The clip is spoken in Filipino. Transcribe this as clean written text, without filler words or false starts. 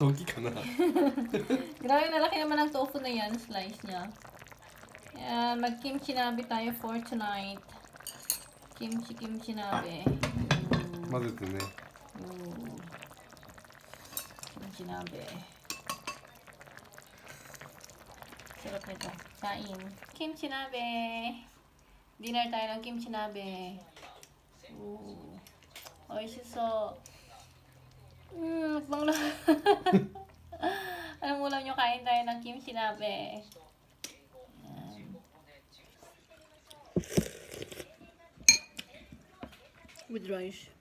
Donkey ka na. Grabe, nalaki naman ang tofu na yan, slice niya. Ayan, mag-kimchi nabe tayo for tonight. Kimchi nabe. Mazete ne. Ooh. Kimchi nabe. Sarap nito. Kain. Kimchi nabe. Dinner tayo ng kimchi nabe. Ooh. Oishiso. Bangla. Anong ulam nyo? Kain tayo ng kimchi nabe. With rice.